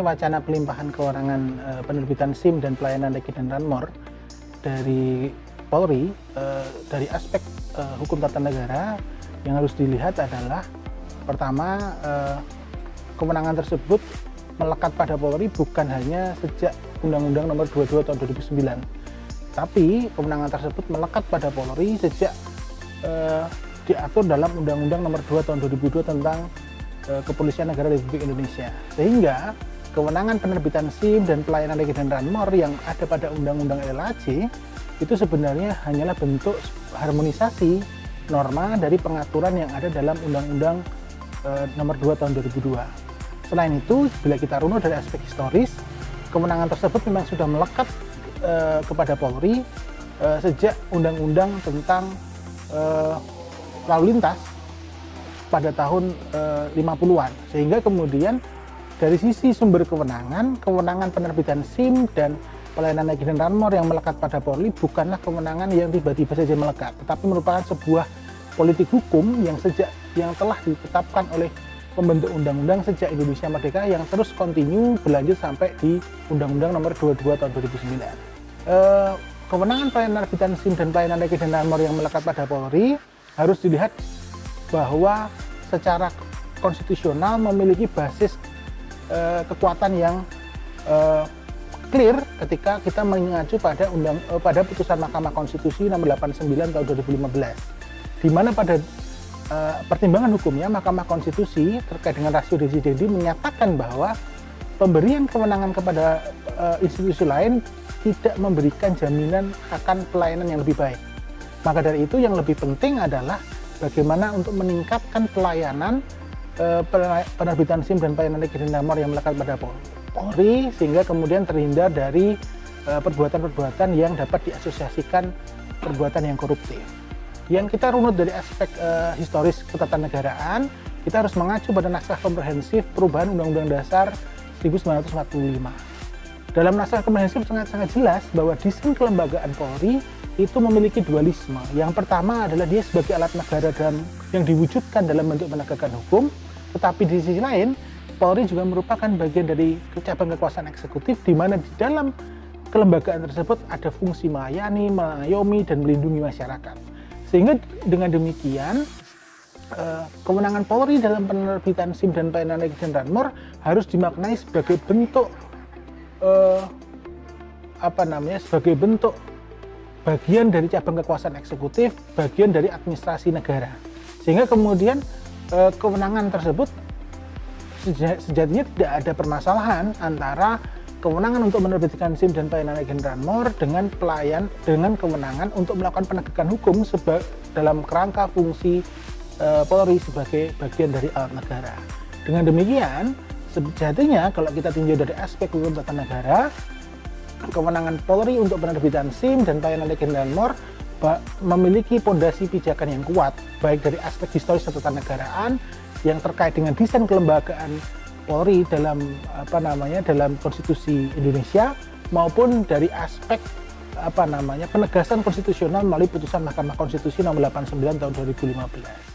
mengenai wacana pelimpahan kewenangan penerbitan SIM dan pelayanan Regi dan Ranmor dari Polri, dari aspek hukum tata negara yang harus dilihat adalah pertama, kewenangan tersebut melekat pada Polri bukan hanya sejak Undang-Undang Nomor 22 Tahun 2009, tapi kewenangan tersebut melekat pada Polri sejak diatur dalam Undang-Undang Nomor 2 Tahun 2002 tentang Kepolisian Negara Republik Indonesia, sehingga kewenangan penerbitan SIM dan pelayanan Regi dan Ranmor yang ada pada Undang-Undang LHC itu sebenarnya hanyalah bentuk harmonisasi norma dari pengaturan yang ada dalam Undang-Undang Nomor 2 Tahun 2002. Selain itu, bila kita runut dari aspek historis, kewenangan tersebut memang sudah melekat kepada Polri sejak Undang-Undang tentang lalu lintas pada tahun 50-an, sehingga kemudian dari sisi sumber kewenangan penerbitan SIM dan pelayanan Regi dan Ranmor yang melekat pada Polri bukanlah kewenangan yang tiba-tiba saja melekat, tetapi merupakan sebuah politik hukum yang telah ditetapkan oleh pembentuk undang-undang sejak Indonesia Merdeka yang terus kontinu berlanjut sampai di Undang-Undang Nomor 22 Tahun 2009. Kewenangan penerbitan SIM dan pelayanan Regi dan Ranmor yang melekat pada Polri harus dilihat bahwa secara konstitusional memiliki basis kekuatan yang clear ketika kita mengacu pada putusan Mahkamah Konstitusi Nomor 89 Tahun 2015, di mana pada pertimbangan hukumnya Mahkamah Konstitusi terkait dengan ratio desidendi menyatakan bahwa pemberian kewenangan kepada institusi lain tidak memberikan jaminan akan pelayanan yang lebih baik. Maka dari itu yang lebih penting adalah bagaimana untuk meningkatkan pelayanan penerbitan SIM dan pelayanan Regi dan Ranmor yang melekat pada Polri, sehingga kemudian terhindar dari perbuatan-perbuatan yang dapat diasosiasikan perbuatan yang koruptif. Yang kita runut dari aspek historis ketatanegaraan, kita harus mengacu pada naskah komprehensif perubahan Undang-Undang Dasar 1945. Dalam naskah komprehensif sangat jelas bahwa desain kelembagaan Polri itu memiliki dualisme. Yang pertama adalah dia sebagai alat negara yang diwujudkan dalam bentuk penegakan hukum, tetapi di sisi lain Polri juga merupakan bagian dari cabang kekuasaan eksekutif, di mana di dalam kelembagaan tersebut ada fungsi melayani, mengayomi, dan melindungi masyarakat. Sehingga dengan demikian kewenangan Polri dalam penerbitan SIM dan pelayanan Regi dan Ranmor harus dimaknai sebagai bentuk sebagai bentuk bagian dari cabang kekuasaan eksekutif, bagian dari administrasi negara. Sehingga kemudian kewenangan tersebut sejatinya tidak ada permasalahan antara kewenangan untuk menerbitkan SIM dan pelayanan Regi dan Ranmor dengan kewenangan untuk melakukan penegakan hukum dalam kerangka fungsi Polri sebagai bagian dari alat negara. Dengan demikian, sejatinya kalau kita tinjau dari aspek hukum tata negara, kewenangan Polri untuk penerbitan SIM dan pelayanan Regi dan Ranmor memiliki pondasi pijakan yang kuat, baik dari aspek historis ketatanegaraan yang terkait dengan desain kelembagaan Polri dalam konstitusi Indonesia, maupun dari aspek penegasan konstitusional melalui putusan Mahkamah Konstitusi Nomor 89 Tahun 2015.